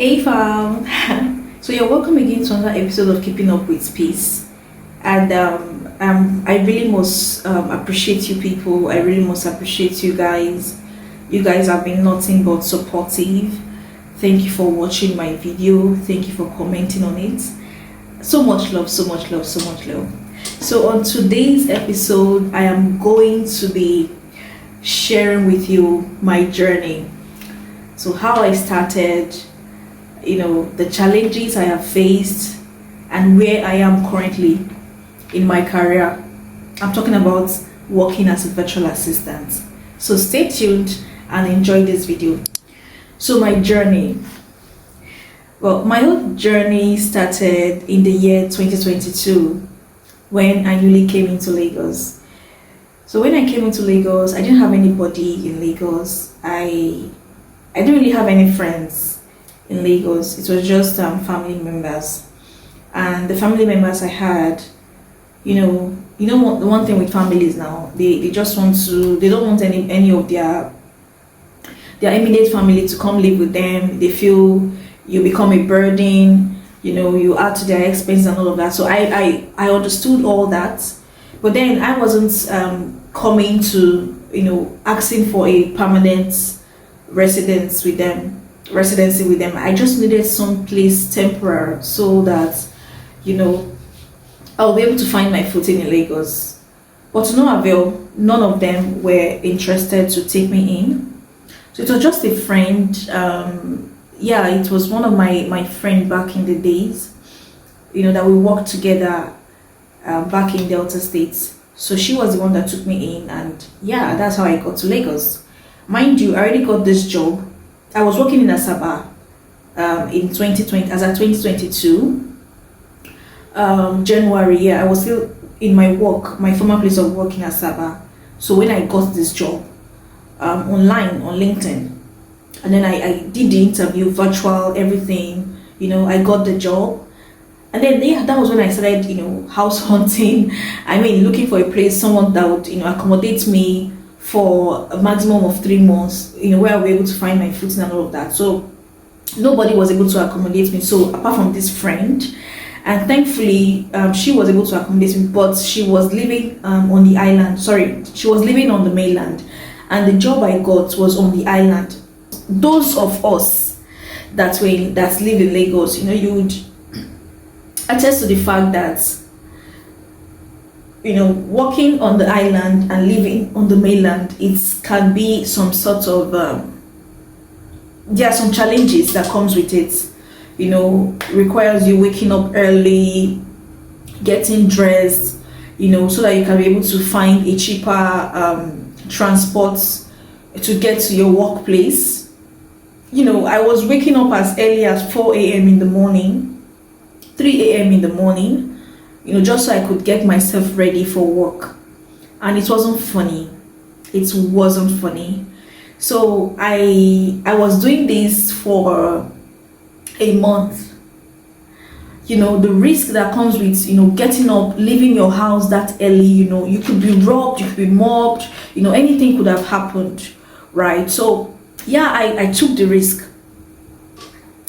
Hey fam, so you're welcome again to another episode of Keeping Up with Peace. And I really must appreciate you people. I really must appreciate you guys. You guys have been nothing but supportive. Thank you for watching my video. Thank you for commenting on it. So much love, so much love, so much love. So on today's episode, I am going to be sharing with you my journey. So how I started, the challenges I have faced, and where I am currently in my career. I'm talking about working as a virtual assistant. So stay tuned and enjoy this video. So my journey. Well, my whole journey started in the year 2022 when I newly came into Lagos. So when I came into Lagos, I didn't have anybody in Lagos. I didn't really have any friends in Lagos. It was just family members. And the family members I had, the one thing with families now, they just want to, they don't want any of their immediate family to come live with them. They feel you become a burden, you add to their expense and all of that. So I understood all that. But then I wasn't coming to, asking for a permanent residency with them. I just needed some place temporary so that, I'll be able to find my footing in Lagos. But to no avail, none of them were interested to take me in. So it was just a friend. It was one of my friend back in the days, that we worked together back in Delta State. So she was the one that took me in, and that's how I got to Lagos. Mind you, I already got this job. I was working in Asaba in 2020, as at 2022. January, I was still in my former place of work in Asaba. So when I got this job online on LinkedIn, and then I did the interview, virtual, everything, I got the job. And then that was when I started, house hunting. Looking for a place, someone that would, accommodate me for a maximum of 3 months, where I'll be able to find my footing and all of that. So nobody was able to accommodate me. So apart from this friend, and thankfully she was able to accommodate me, but she was living on the island. Sorry, she was living on the mainland, and the job I got was on the island. Those of us that live in Lagos, you would attest to the fact that working on the island and living on the mainland, it can be some sort of there are some challenges that comes with it. Requires you waking up early, getting dressed, so that you can be able to find a cheaper transport to get to your workplace. I was waking up as early as 4 a.m. in the morning, 3 a.m. in the morning, just so I could get myself ready for work. And it wasn't funny. It wasn't funny. So I was doing this for a month. The risk that comes with, getting up, leaving your house that early, you could be robbed, you could be mobbed, anything could have happened, right? So I took the risk.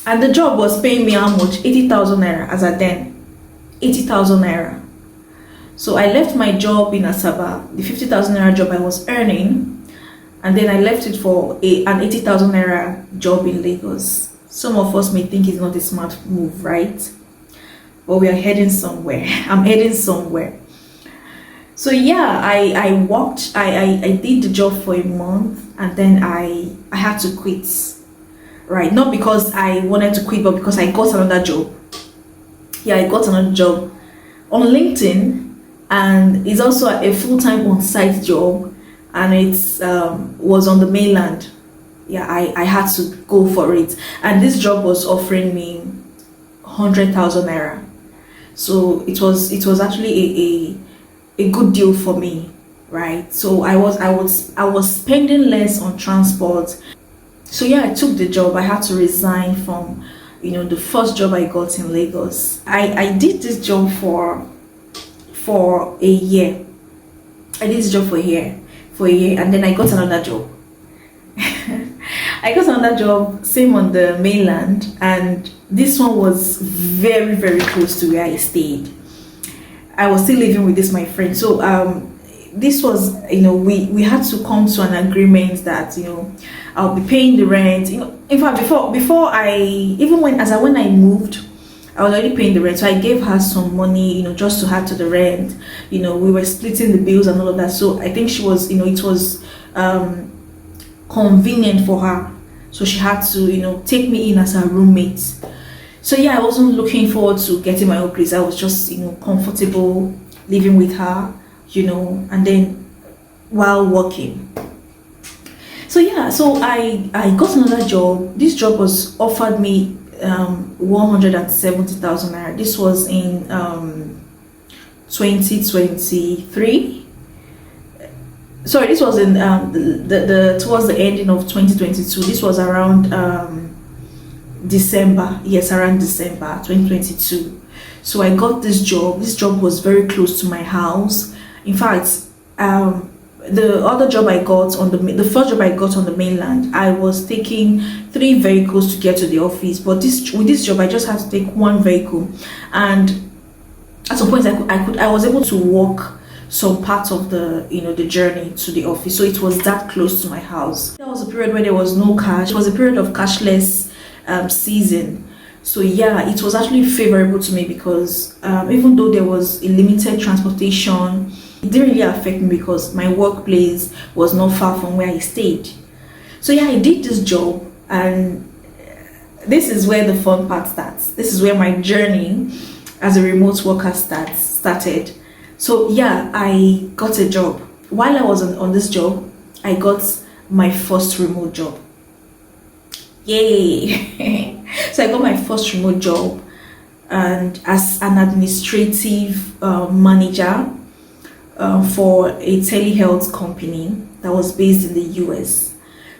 And the job was paying me how much? 80,000 naira as at then. 80,000 naira. So I left my job in Asaba, the 50,000 naira job I was earning, and then I left it for an 80,000 naira job in Lagos. Some of us may think it's not a smart move, right? But we are heading somewhere. I'm heading somewhere. So I worked, I did the job for a month, and then I had to quit. Right, not because I wanted to quit, but because I got another job. I got another job on LinkedIn, and it's also a full-time on-site job, and it was on the mainland. I had to go for it, and this job was offering me 100,000 naira. So it was actually a good deal for me, right? So I was spending less on transport. So I took the job. I had to resign from the first job I got in Lagos. I did this job for a year. I did this job for a year, and then I got another job. I got another job, same on the mainland, and this one was very, very close to where I stayed. I was still living with this my friend. So this was, we had to come to an agreement that, I'll be paying the rent. In fact, before I even when I moved, I was already paying the rent. So I gave her some money, just to add to the rent. We were splitting the bills and all of that. So I think she was, it was convenient for her. So she had to, take me in as her roommate. So yeah, I wasn't looking forward to getting my own place. I was just, comfortable living with her, and then while working. So yeah, so I got another job. This job was offered me 170,000 naira. This was in 2023. Sorry, this was in the towards the ending of 2022. This was around December. Yes, around December 2022. So I got this job. This job was very close to my house. In fact, the other job I got on the first job I got on the mainland, I was taking 3 vehicles to get to the office. But with this job, I just had to take 1 vehicle, and at some point I was able to walk some part of the the journey to the office. So it was that close to my house. There was a period where there was no cash. It was a period of cashless season. So yeah, it was actually favorable to me because even though there was a limited transportation, it didn't really affect me because my workplace was not far from where I stayed. So yeah, I did this job, and this is where the fun part starts. This is where my journey as a remote worker started. So yeah, I got a job. While I was on this job, I got my first remote job. Yay! So I got my first remote job, and as an administrative manager for a telehealth company that was based in the US.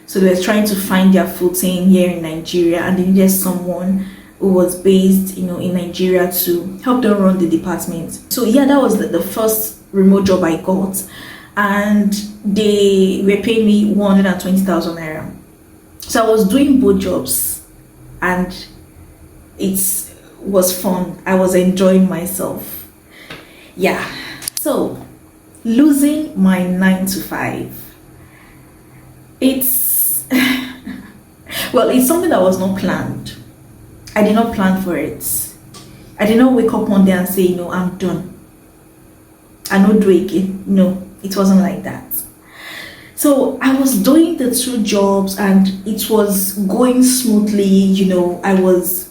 So they were trying to find their footing here in Nigeria, and they needed someone who was based, in Nigeria to help them run the department. So yeah, that was the first remote job I got, and they were paying me 120,000 naira. So I was doing both jobs, and it was fun. I was enjoying myself. Yeah. So losing my 9 to 5. It's well, it's something that was not planned. I did not plan for it. I did not wake up one day and say, I'm done. I don't do it again. No, it wasn't like that. So I was doing the 2 jobs, and it was going smoothly. I was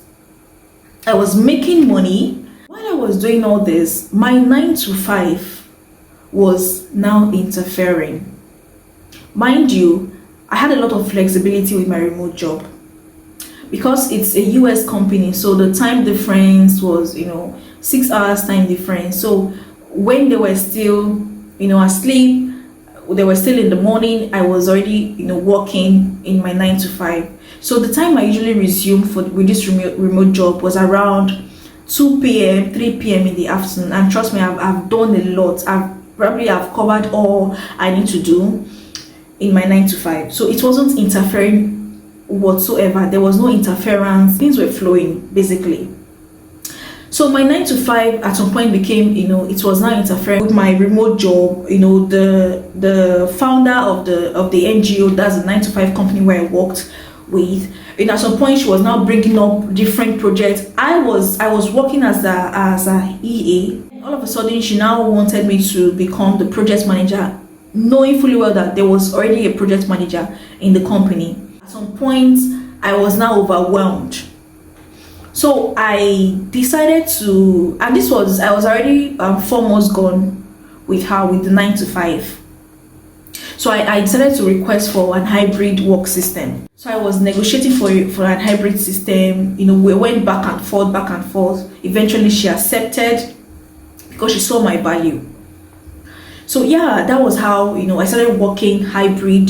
making money. While I was doing all this, my 9 to 5 was now interfering. Mind you, I had a lot of flexibility with my remote job because it's a US company, so the time difference was 6 hours time difference. So when they were still asleep, they were still in the morning, I was already working in my 9 to 5. So the time I usually resume with this remote job was around 2 p.m 3 p.m in the afternoon. And trust me, I've done a lot. I've covered all I need to do in my 9 to 5. So it wasn't interfering whatsoever. There was no interference. Things were flowing basically. So my 9 to 5 at some point became, it was now interfering with my remote job. The founder of the NGO, that's the 9 to 5 company where I worked with, at some point she was now bringing up different projects. I was working as a EA. All of a sudden, she now wanted me to become the project manager, knowing fully well that there was already a project manager in the company. At some point, I was now overwhelmed. So I decided to, and I was already 4 months gone with her with the 9 to 5. So I decided to request for an hybrid work system. So I was negotiating for an hybrid system. We went back and forth. Eventually, she accepted because she saw my value. So yeah, that was how I started working hybrid.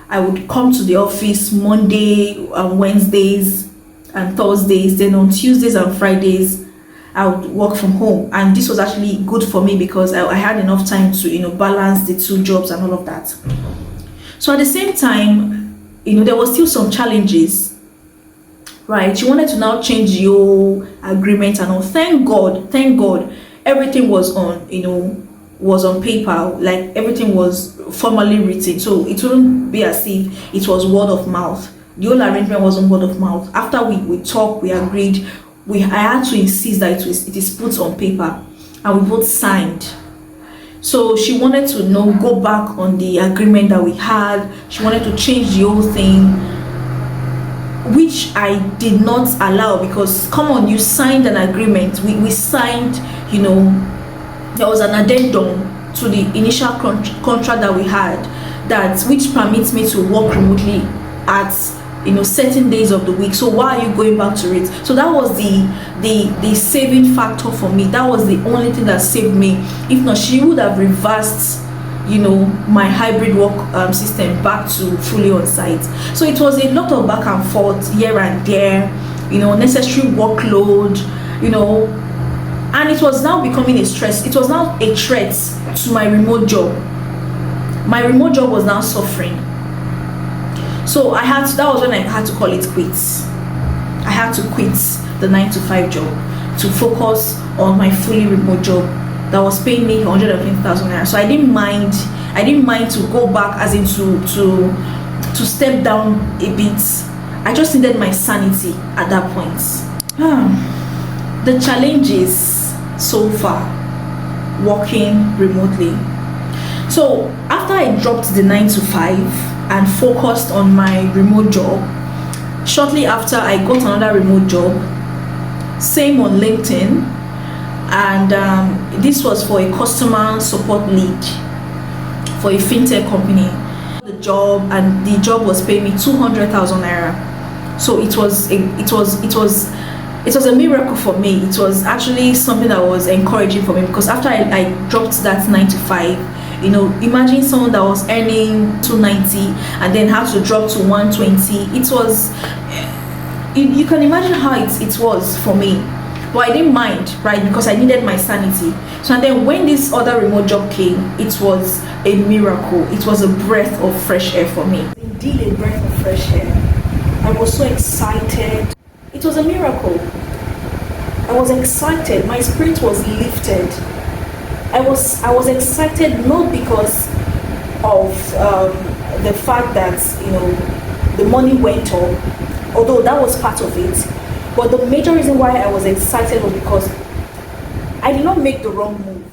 I would come to the office Monday, Wednesdays, and Thursdays. Then on Tuesdays and Fridays, I would work from home, and this was actually good for me because I had enough time to balance the 2 jobs and all of that. So at the same time, there was still some challenges, right? She wanted to now change your agreement and all. Thank God, everything was on, was on paper, like everything was formally written, so it wouldn't be as if it was word of mouth. The whole arrangement wasn't word of mouth. After we talked, we agreed, I had to insist that it is put on paper, and we both signed. So she wanted to go back on the agreement that we had. She wanted to change the whole thing, which I did not allow, because come on, you signed an agreement. We signed, there was an addendum to the initial contract that we had, which permits me to work remotely at certain days of the week. So why are you going back to it? So that was the saving factor for me. That was the only thing that saved me. If not, she would have reversed my hybrid work system back to fully on site. So it was a lot of back and forth here and there, necessary workload, and it was now becoming a stress. It was now a threat to my remote job. My remote job was now suffering. So that was when I had to call it quits. I had to quit the 9 to 5 job to focus on my fully remote job that was paying me 150,000 naira. So I didn't mind to go back, as in to step down a bit. I just needed my sanity at that point. The challenges so far working remotely. So after I dropped the 9 to 5 and focused on my remote job, shortly after I got another remote job, same on LinkedIn, and this was for a customer support lead for a fintech company. The job was paying me 200,000 naira. So it was a miracle for me. It was actually something that was encouraging for me, because after I dropped that 9 to 5, imagine someone that was earning 290 and then had to drop to 120. It was, you can imagine how it was for me. But I didn't mind, right? Because I needed my sanity. So and then when this other remote job came, it was a miracle. It was a breath of fresh air for me. Indeed, a breath of fresh air. I was so excited. It was a miracle. I was excited. My spirit was lifted. I was excited, not because of the fact that the money went up, although that was part of it. But the major reason why I was excited was because I did not make the wrong move.